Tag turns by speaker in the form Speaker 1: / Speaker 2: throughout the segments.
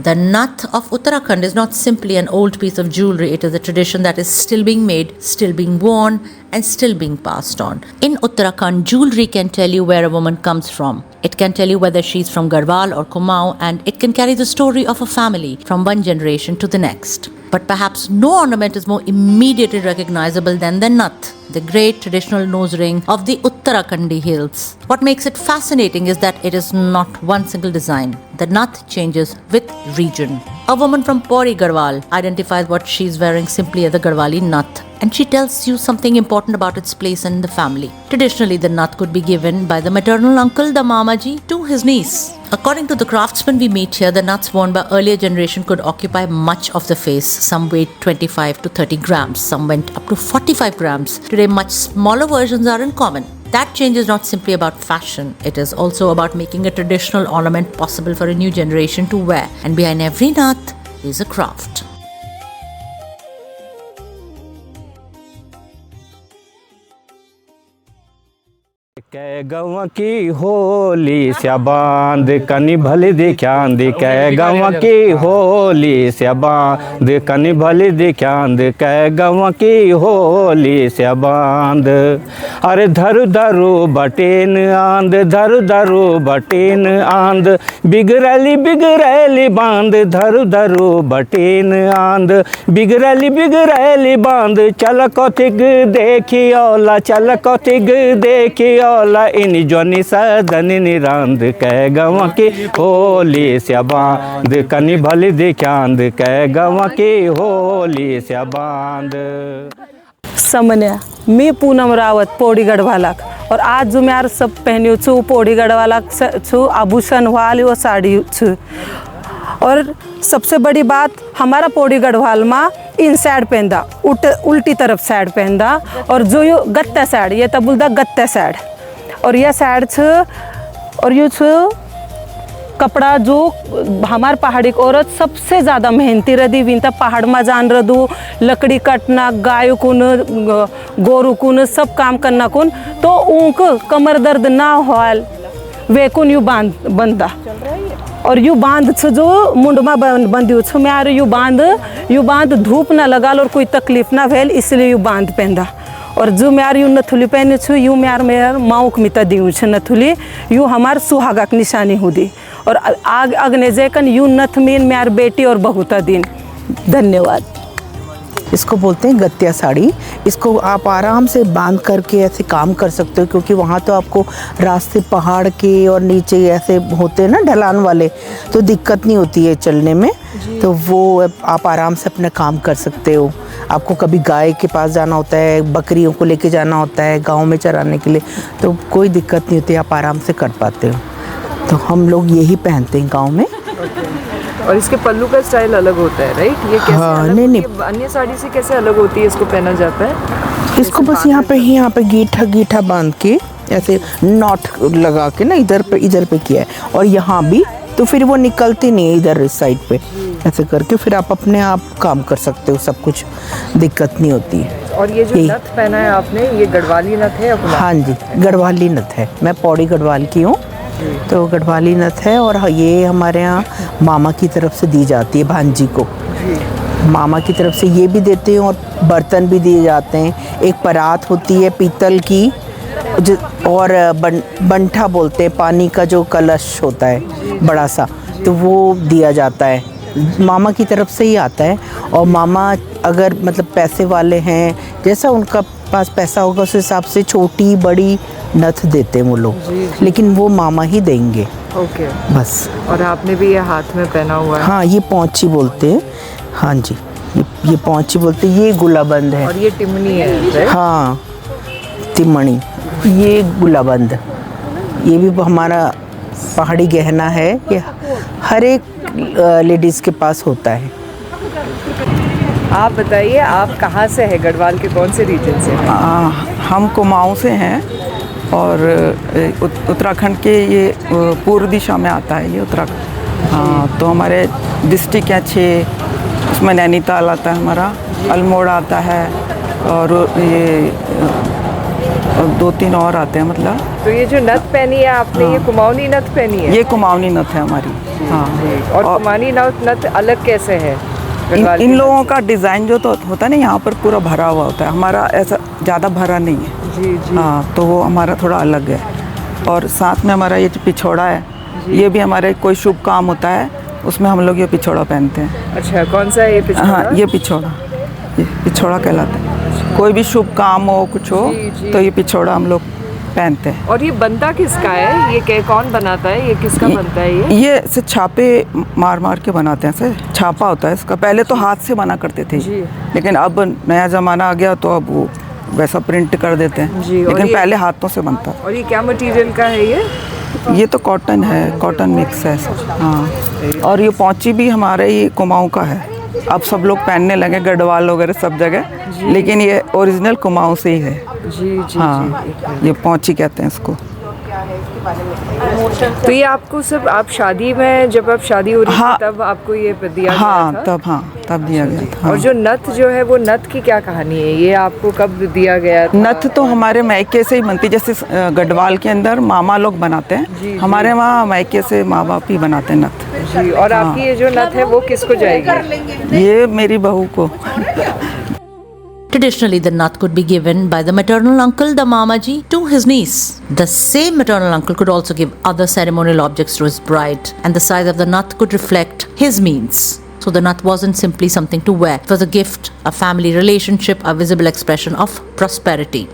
Speaker 1: The nath of Uttarakhand is not simply an old piece of jewelry, it is a tradition that is still being made, still being worn, and still being passed on. In Uttarakhand, jewelry can tell you where a woman comes from. It can tell you whether she's from Garhwal or Kumaon, and it can carry the story of a family from one generation to the next. But perhaps no ornament is more immediately recognizable than the nath, the great traditional nose ring of the Uttarakhandi hills. What makes it fascinating is that it is not one single design. The nath changes with region. A woman from Pauri Garhwal identifies what she's wearing simply as a Garhwali nath, and she tells you something important about its place in the family. Traditionally, the nath could be given by the maternal uncle, the mamaji, to his niece. According to the craftsmen we meet here, the naths worn by earlier generation could occupy much of the face. Some weighed 25 to 30 grams, some went up to 45 grams. Today, much smaller versions are in common. That change is not simply about fashion, it is also about making a traditional ornament possible for a new generation to wear. And behind every nath is a craft.
Speaker 2: कै गवा की होली से बांध कनी भले दिख्यान दे कै गवा की होली से बांध कनी भले दिख्यान दे कै गवा की होली से बांध अरे धरु धरु बटेन आंद धरु धरु बटेन आंद बिगड़ली बिगड़ली बांध धरु धरु बटेन आंद बिगड़ली बांध चल कथिक देखियोला चल कथिक देखियोला इन जोनी सदन निरांद कै गवा की होली से बांध कनी भली दिख्यान कै गवा की होली से बांध।
Speaker 3: सामान्य मी पूनम रावत पौड़ी गढ़वालक और आज जो मैं सब पहनी छू पौड़ी गढ़वालक छू आभूषण वाली वो साड़ी छू। और सबसे बड़ी बात हमारा पौड़ी गढ़वाल में इन साइड पहनदा उल्टी तरफ साइड पहनदा और जो यो गत्ता साइड ये तब बोलता गत्ता साइड और यह साइड छ और यो छ कपड़ा जो हमार पहाड़ी औरत सबसे ज़्यादा मेहनती रही विनता पहाड़ में जान रदू लकड़ी कटना गायों कुन गोरू कुन सब काम करना कुन तो उनको कमर दर्द ना होल वे कुन यू बंदा और यू बांध छ जो मुंड में बंदी छ मैं यू बांध धूप ना लगाल और कोई तकलीफ ना भेल इसलिए यू बांध पहनदा। और जो म्यार यू नथुली पहने छु यू म्यार मेर माउक मिता दिउ छ नथुली यू हमार सुहागक निशानी हुदी और आग अग्ने जेकन यू नथ मीन म्यार बेटी और बहुता दिन। धन्यवाद।
Speaker 4: इसको बोलते हैं गत्या साड़ी। इसको आप आराम से बांध करके ऐसे काम कर सकते हो क्योंकि वहाँ तो आपको रास्ते पहाड़ के और नीचे ऐसे होते हैं ना ढलान वाले तो दिक्कत नहीं होती है चलने में तो वो आप आराम से अपना काम कर सकते हो। आपको कभी गाय के पास जाना होता है बकरियों को लेके जाना होता है गाँव में चराने के लिए तो कोई दिक्कत नहीं होती आप आराम से कर पाते हो। तो हम लोग यही पहनते हैं गाँव में।
Speaker 5: और इसके पल्लू का स्टाइल अलग होता है राइट? ये कैसे अलग
Speaker 4: नहीं
Speaker 5: अन्य साड़ी से कैसे अलग होती है? इसको पहना जाता है
Speaker 4: इसको बस यहाँ पे गीठा बांध के ऐसे नॉट लगा के ना इधर पे किया है और यहाँ भी तो फिर वो निकलती नहीं है इधर इस साइड पे ऐसे करके फिर आप अपने आप काम कर सकते हो सब कुछ दिक्कत नहीं होती है।
Speaker 5: और ये जो नथ पहना है आपने ये गढ़वाली नथ है अपना? हाँ
Speaker 4: जी गढ़वाली नथ है। मैं पौड़ी गढ़वाल की हूँ तो गढ़वाली नथ है और ये हमारे यहाँ मामा की तरफ से दी जाती है भांजी को। मामा की तरफ से ये भी देते हैं और बर्तन भी दिए जाते हैं। एक परात होती है पीतल की और बंठा बोलते हैं पानी का जो कलश होता है बड़ा सा तो वो दिया जाता है मामा की तरफ से ही आता है। और मामा अगर मतलब पैसे वाले हैं जैसा उनका पास पैसा होगा उस हिसाब से छोटी बड़ी नथ देते हैं वो लोग लेकिन वो मामा ही देंगे।
Speaker 5: ओके
Speaker 4: बस।
Speaker 5: और आपने भी ये हाथ में पहना हुआ है?
Speaker 4: हाँ ये पौंची बोलते हैं। हाँ जी ये पौंची बोलते हैं। ये गुलाबंद है
Speaker 5: और ये टिमनी है?
Speaker 4: हाँ तिमणी। ये गुलाबंद ये भी हमारा पहाड़ी गहना है ये हर एक लेडीज़ के पास होता है।
Speaker 5: आप बताइए आप कहाँ से है गढ़वाल के कौन से रीजन से?
Speaker 6: हम कुमाऊं से हैं और उत्तराखंड के ये पूर्व दिशा में आता है ये उत्तराखंड। हाँ तो हमारे डिस्ट्रिक्ट है 6 उसमें नैनीताल आता है हमारा अल्मोड़ा आता है और ये 2-3 और आते हैं मतलब।
Speaker 5: तो ये जो नथ पहनी है आपने ये कुमाऊनी नथ पहनी है?
Speaker 6: ये कुमाऊनी नथ है हमारी। हाँ
Speaker 5: और कुमानी नथ अलग कैसे है गढ़वाल
Speaker 6: इन
Speaker 5: के
Speaker 6: लोगों का डिज़ाइन जो तो होता है ना, यहाँ पर पूरा भरा हुआ होता है, हमारा ऐसा ज़्यादा भरा नहीं है।
Speaker 5: नथ? जी जी।
Speaker 6: हाँ, तो वो हमारा थोड़ा अलग है। और साथ में हमारा ये जो पिछोड़ा है, ये भी हमारे कोई शुभ काम होता है उसमें हम लोग ये पिछोड़ा पहनते हैं।
Speaker 5: अच्छा, कौन सा है ये पिछोड़ा?
Speaker 6: हाँ, ये पिछोड़ा कहलाता है। कोई भी शुभ काम हो, कुछ हो,
Speaker 5: जी, जी।
Speaker 6: तो ये पिछोड़ा हम लोग पहनते हैं।
Speaker 5: और ये बनता किसका है? ये कौन बनाता है? ये किसका बनता है?
Speaker 6: ये से छापे मार मार के बनाते हैं, से छापा होता है इसका। पहले तो हाथ से बना करते थे,
Speaker 5: जी।
Speaker 6: लेकिन अब नया ज़माना आ गया तो अब वो वैसा प्रिंट कर देते हैं,
Speaker 5: जी। और
Speaker 6: लेकिन पहले हाथों से बनता था।
Speaker 5: और ये क्या मटेरियल का है ये?
Speaker 6: ये तो कॉटन है, कॉटन मिक्स है। हाँ, और ये पौंची भी हमारे ये कुमाऊँ का है। अब सब लोग पहनने लगे, गढ़वाल वगैरह सब जगह, लेकिन ये ओरिजिनल कुमाऊँ से ही है।
Speaker 5: जी जी।
Speaker 6: हाँ, ये पौंची कहते हैं इसको।
Speaker 5: तो ये आपको सब, आप शादी में, जब आप शादी हो रही
Speaker 6: हाँ।
Speaker 5: थी तब आपको ये दिया
Speaker 6: हाँ,
Speaker 5: गया था?
Speaker 6: तब दिया गया था।
Speaker 5: और जो नथ जो है, वो नथ की क्या कहानी है? ये आपको कब दिया गया था?
Speaker 6: नथ तो हमारे मायके से ही बनती, जैसे गढ़वाल के अंदर मामा लोग बनाते हैं,
Speaker 5: जी।
Speaker 6: हमारे वहाँ मायके से माँ बाप ही बनाते हैं नथ।
Speaker 5: जी। और आपकी ये जो नथ है वो किसको जाएगी?
Speaker 6: ये मेरी बहू को।
Speaker 1: Traditionally, the nath could be given by the maternal uncle, the mamaji, to his niece. The same maternal uncle could also give other ceremonial objects to his bride, and the size of the nath could reflect his means. So the nath wasn't simply something to wear. It was a gift, a family relationship, a visible expression of prosperity.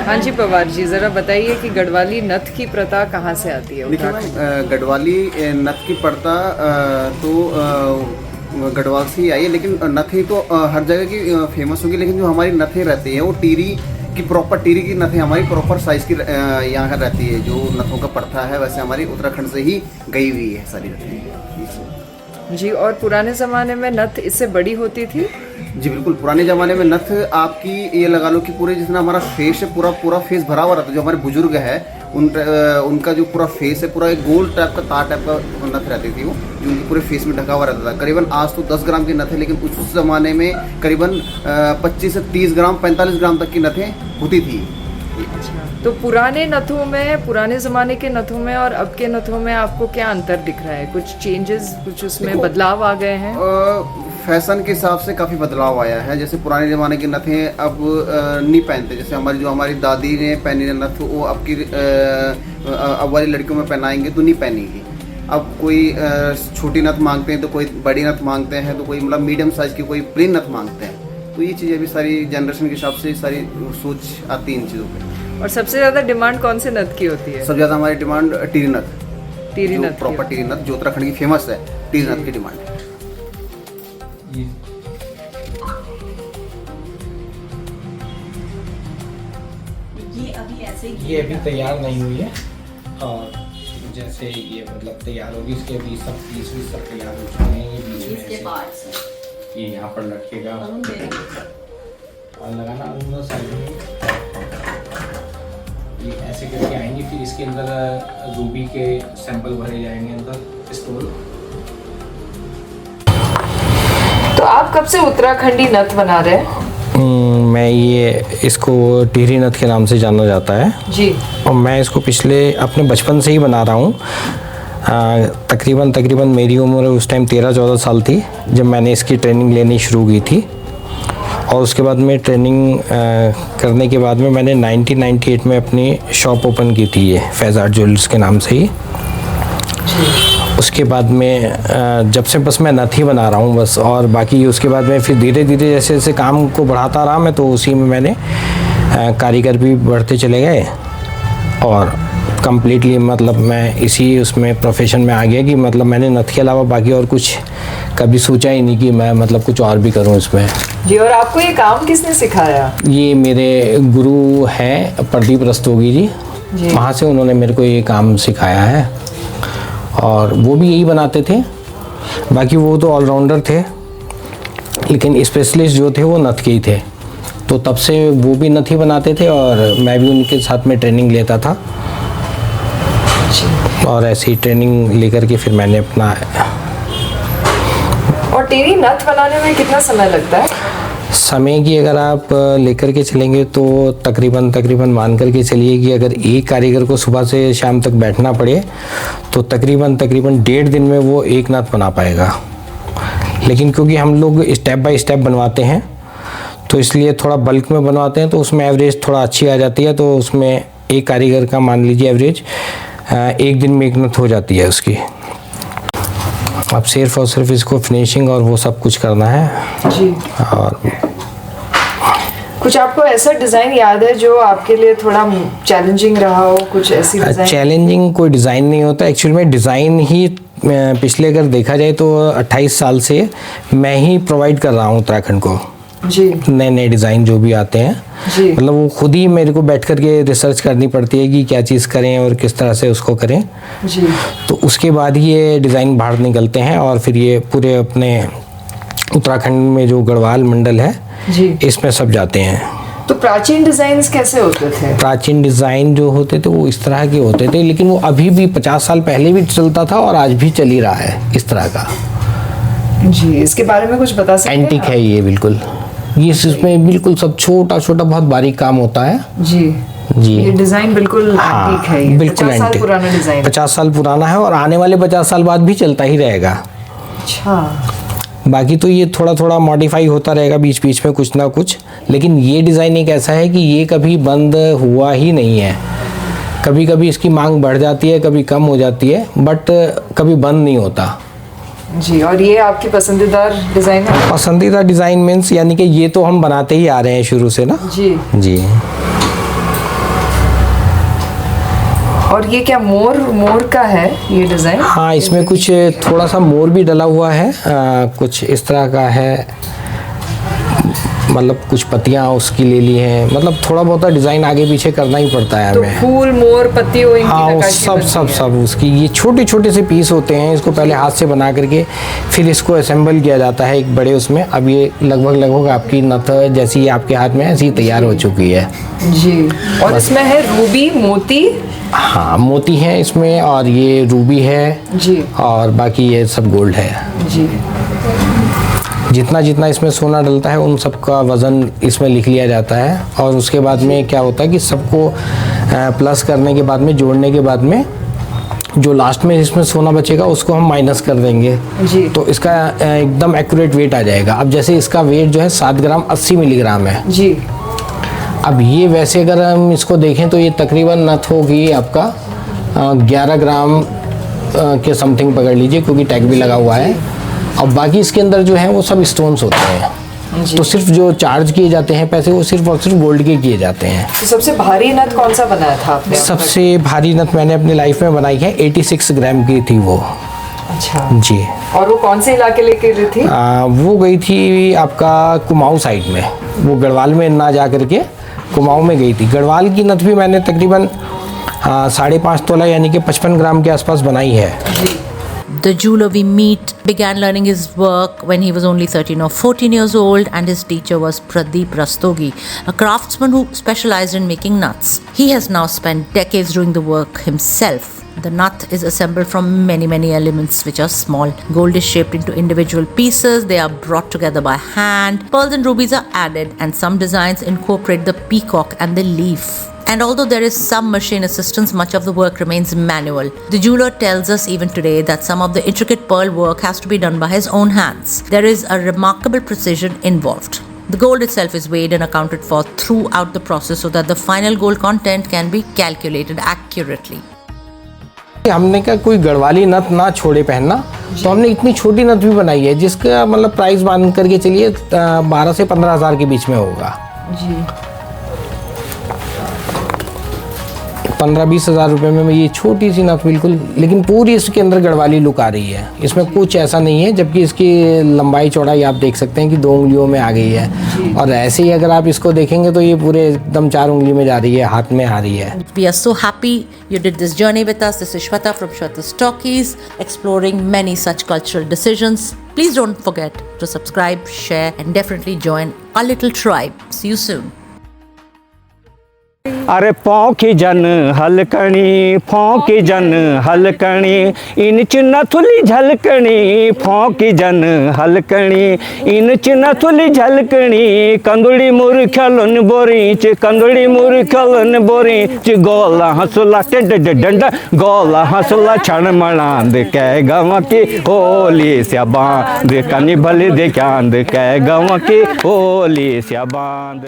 Speaker 5: हाँ जी पवार जी, ज़रा बताइए कि गढ़वाली नथ की प्रथा कहाँ से आती है?
Speaker 7: देखिए मैम, गढ़वाली नथ की प्रथा तो गढ़वाल से ही आई है, लेकिन नथें तो हर जगह की फेमस होगी, लेकिन जो हमारी नथें रहती हैं वो टीरी की, प्रॉपर टीरी की नथें हमारी प्रॉपर साइज़ की यहाँ का रहती है। जो नथों का प्रथा है वैसे हमारी उत्तराखंड से ही गई हुई है सारी नथें
Speaker 5: जी। और पुराने ज़माने में नथ इससे बड़ी होती थी?
Speaker 7: जी बिल्कुल, पुराने ज़माने में नथ आपकी ये लगा लो कि पूरे जितना हमारा फेस है, पूरा फेस भरा हुआ रहता है। जो हमारे बुजुर्ग है उनका जो पूरा फेस है, पूरा एक गोल टाइप का, तार टाइप का नथ रहती थी वो, जो उनके पूरे फेस में ढका हुआ रहता था। करीबन आज तो 10 ग्राम की नथ है, लेकिन उस ज़माने में करीबन 25 से 30 ग्राम 45 ग्राम तक की नथें होती थी।
Speaker 5: तो पुराने नथों में, पुराने ज़माने के नथों में और अब के नथों में आपको क्या अंतर दिख रहा है? कुछ चेंजेस, कुछ उसमें बदलाव आ गए हैं?
Speaker 7: फैशन के हिसाब से काफ़ी बदलाव आया है। जैसे पुराने ज़माने की नथें अब नहीं पहनते। जैसे हमारी दादी ने पहनी नथ, वो अब वाली लड़कियों में पहनाएंगे तो नहीं पहनेंगी। अब कोई छोटी नथ मांगते हैं तो कोई बड़ी नथ मांगते हैं, तो कोई मतलब मीडियम साइज़ की, कोई प्लेन नथ मांगते हैं। तो ये चीज़ें भी सारी जनरेशन के हिसाब से सारी सोच आती है इन चीज़ों पर।
Speaker 5: और सबसे ज़्यादा डिमांड कौन से नथ की होती है?
Speaker 7: सबसे ज़्यादा हमारी डिमांड टीरी नथ,
Speaker 5: टीरी नथ,
Speaker 7: प्रॉपर टीरी नथ जो उत्तराखंड की फेमस है, टीरी नथ की डिमांड है।
Speaker 8: ये अभी तैयार नहीं हुई है, और जैसे ये मतलब तैयार होगी, इसके बीच सब पीस भी सब तैयार हो चुके हैं। ये बीच में ऐसे ये यहाँ पर लटकेगा और लगाना अंदर साइड में, ये ऐसे करके आएंगे। फिर इसके अंदर रूबी के सैंपल भरे जाएंगे अंदर स्टोर।
Speaker 5: तो आप कब से उत्तराखंडी नथ बना रहे हैं?
Speaker 8: मैं ये इसको टिहरी नथ के नाम से जाना जाता है
Speaker 5: जी।
Speaker 8: और मैं इसको पिछले अपने बचपन से ही बना रहा हूँ। तकरीबन मेरी उम्र उस टाइम 13-14 साल थी जब मैंने इसकी ट्रेनिंग लेनी शुरू की थी। और उसके बाद में ट्रेनिंग करने के बाद में मैंने 1998 में अपनी शॉप ओपन की थी, ये फैज़ आर्ट ज्वेलर्स के नाम से ही। उसके बाद में जब से बस मैं नथ ही बना रहा हूँ बस, और बाकी उसके बाद में फिर धीरे धीरे जैसे जैसे काम को बढ़ाता रहा मैं, तो उसी में मैंने कारीगर भी बढ़ते चले गए और कम्प्लीटली मतलब मैं इसी उसमें प्रोफेशन में आ गया कि मतलब मैंने नथ के अलावा बाकी और कुछ कभी सोचा ही नहीं कि मैं मतलब कुछ और भी करूँ इसमें।
Speaker 5: जी। और आपको ये काम किसने सिखाया?
Speaker 8: ये मेरे गुरु हैं प्रदीप रस्तोगी जी, वहाँ से उन्होंने मेरे को ये काम सिखाया है। और वो भी यही बनाते थे, बाकी वो तो ऑलराउंडर थे, लेकिन स्पेशलिस्ट जो थे वो नथ के ही थे। तो तब से वो भी नथ ही बनाते थे और मैं भी उनके साथ में ट्रेनिंग लेता था। और ऐसी ट्रेनिंग लेकर के फिर मैंने अपना।
Speaker 5: और और टेढ़ी नथ बनाने में कितना समय लगता है?
Speaker 8: समय की अगर आप लेकर के चलेंगे तो तकरीबन मान करके चलिए कि अगर एक कारीगर को सुबह से शाम तक बैठना पड़े तो तकरीबन 1.5 दिन में वो एक नथ बना पाएगा। लेकिन क्योंकि हम लोग स्टेप बाय स्टेप बनवाते हैं तो इसलिए थोड़ा बल्क में बनवाते हैं तो उसमें एवरेज थोड़ा अच्छी आ जाती है। तो उसमें एक कारीगर का मान लीजिए एवरेज 1 दिन में एक नथ हो जाती है उसकी। अब सिर्फ और सिर्फ इसको फिनिशिंग और वो सब कुछ करना है
Speaker 5: जी।
Speaker 8: और
Speaker 5: कुछ आपको ऐसा डिज़ाइन याद है जो आपके लिए थोड़ा चैलेंजिंग रहा हो? कुछ ऐसी डिज़ाइन?
Speaker 8: चैलेंजिंग कोई डिज़ाइन नहीं होता एक्चुअली में। डिज़ाइन ही पिछले अगर देखा जाए तो 28 साल से मैं ही प्रोवाइड कर रहा हूँ उत्तराखंड को
Speaker 5: जी।
Speaker 8: नए नए डिज़ाइन जो भी आते हैं
Speaker 5: जी।
Speaker 8: मतलब वो खुद ही मेरे को बैठ कर के रिसर्च करनी पड़ती है कि क्या चीज़ करें और किस तरह से उसको करें।
Speaker 5: जी।
Speaker 8: तो उसके बाद ही ये डिज़ाइन बाहर निकलते हैं और फिर ये पूरे अपने उत्तराखंड में जो गढ़वाल मंडल है
Speaker 5: जी।
Speaker 8: इसमें सब जाते हैं।
Speaker 5: तो प्राचीन डिज़ाइंस कैसे होते थे?
Speaker 8: प्राचीन डिज़ाइन जो होते थे वो इस तरह के होते थे, लेकिन वो अभी भी 50 साल पहले भी चलता था और आज भी चल ही रहा है इस तरह का।
Speaker 5: जी, इसके बारे में कुछ बता सकते हैं?
Speaker 8: एंटीक है ये बिल्कुल। ये इसमें बिल्कुल सब छोटा छोटा बहुत बारीक काम होता है
Speaker 5: जी।
Speaker 8: जी।
Speaker 5: ये डिज़ाइन बिल्कुल एंटीक है। ये
Speaker 8: बिल्कुल
Speaker 5: 50 साल
Speaker 8: एंटीक।
Speaker 5: पुराना डिज़ाइन है।
Speaker 8: 50 साल पुराना है और आने वाले 50 साल बाद भी चलता ही रहेगा।
Speaker 5: अच्छा।
Speaker 8: बाकी तो ये थोड़ा थोड़ा मॉडिफाई होता रहेगा बीच बीच में कुछ ना कुछ, लेकिन ये डिज़ाइन एक ऐसा है कि ये कभी बंद हुआ ही नहीं है। कभी कभी इसकी मांग बढ़ जाती है, कभी कम हो जाती है, बट कभी बंद नहीं होता
Speaker 5: जी। और ये आपकी पसंदीदा डिज़ाइन है?
Speaker 8: पसंदीदा डिज़ाइन मीन्स यानी कि ये तो हम बनाते ही आ रहे हैं शुरू से ना
Speaker 5: जी।
Speaker 8: जी।
Speaker 5: और ये क्या मोर का है ये डिज़ाइन?
Speaker 8: हाँ, इसमें कुछ थोड़ा सा मोर भी डला हुआ है। कुछ इस तरह का है, मतलब कुछ पत्तियाँ उसकी ले ली हैं, मतलब थोड़ा बहुत डिज़ाइन आगे पीछे करना ही पड़ता है
Speaker 5: तो
Speaker 8: हमें।
Speaker 5: फूल मोर पत्तियों इनकी
Speaker 8: हाँ, वो
Speaker 5: नक्काशी बनती है।
Speaker 8: सब उसकी ये छोटे छोटे से पीस होते हैं। इसको पहले हाथ से बना करके फिर इसको असेंबल किया जाता है एक बड़े उसमें। अब ये लगभग आपकी नथ जैसी आपके हाथ में ऐसी तैयार हो चुकी है
Speaker 5: जी। और इसमें है रूबी मोती?
Speaker 8: हाँ, मोती है इसमें और ये रूबी है
Speaker 5: जी।
Speaker 8: और बाकी ये सब गोल्ड है
Speaker 5: जी।
Speaker 8: जितना जितना इसमें सोना डलता है उन सब का वज़न इसमें लिख लिया जाता है। और उसके बाद में क्या होता है कि सबको प्लस करने के बाद में, जोड़ने के बाद में जो लास्ट में इसमें सोना बचेगा उसको हम माइनस कर देंगे
Speaker 5: जी।
Speaker 8: तो इसका एकदम एक्यूरेट वेट आ जाएगा। अब जैसे इसका वेट जो है 7 ग्राम 80 मिलीग्राम है
Speaker 5: जी।
Speaker 8: अब ये वैसे अगर हम इसको देखें तो ये तकरीबन नथ होगी आपका 11 ग्राम के समथिंग पकड़ लीजिए, क्योंकि टैग भी लगा हुआ है। और बाकी इसके अंदर जो है वो सब स्टोन्स होते हैं। तो सिर्फ जो चार्ज किए जाते हैं पैसे वो सिर्फ और सिर्फ गोल्ड के किए जाते हैं।
Speaker 5: तो सबसे भारी नथ कौन सा बनाया था आपने?
Speaker 8: सबसे भारी नथ मैंने अपनी लाइफ में बनाई है, 86 ग्राम की थी वो।
Speaker 5: अच्छा
Speaker 8: जी।
Speaker 5: और वो कौन से इलाके लेके गई थी?
Speaker 8: वो गई थी आपका कुमाऊं साइड में, वो गढ़वाल में ना जा करके कुमाऊं में गई थी। गढ़वाल की नथ भी मैंने तकरीबन 5.5 तोला यानी कि 55 ग्राम के आसपास बनाई है।
Speaker 1: The jeweler we meet began learning his work when he was only 13 or 14 years old, and his teacher was Pradeep Rastogi, a craftsman who specialized in making nuts. He has now spent decades doing the work himself. The nut is assembled from many elements which are small. Gold is shaped into individual pieces. They are brought together by hand. Pearls and rubies are added, and some designs incorporate the peacock and the leaf. And although there is some machine assistance, much of the work remains manual. The jeweler tells us even today that some of the intricate pearl work has to be done by his own hands. There is a remarkable precision involved. The gold itself is weighed and accounted for throughout the process so that the final gold content can be calculated accurately.
Speaker 8: हमने क्या कोई गढ़वाली नथ ना छोड़े पहनना, तो हमने इतनी छोटी नथ भी बनाई है जिसका मतलब प्राइस मान करके चलिए 12 से 15 हज़ार के बीच में होगा
Speaker 5: जी।
Speaker 8: 15-20 हज़ार रुपये में ये छोटी सी नथ बिल्कुल, लेकिन पूरी इसके अंदर गढ़वाली लुक आ रही है। इसमें कुछ ऐसा नहीं है, जबकि इसकी लंबाई चौड़ाई आप देख सकते हैं कि 2 उंगलियों में आ गई है। और ऐसे ही अगर आप इसको देखेंगे तो ये पूरे एकदम 4 उंगली में जा रही है, हाथ में आ रही है।
Speaker 1: We are so happy you did this journey with us. This is Shweta from Shweta's Talkies, exploring many such cultural decisions. Please don't forget to subscribe, share, and definitely join our little tribe. See you soon.
Speaker 2: अरे पौखी जन हलकणी फौकी जन हलकणी inch नथुली झलकणी फौकी जन हलकणी inch नथुली झलकणी कंदुड़ी मुरखलन बोरीच कंदुड़ी मुरखलन बोरीच गोला हंसला डंडा गोला हंसला छण मणांद कै गव की होली स्या बांध कनी भली दे चांद कै गव की होली स्या बांध।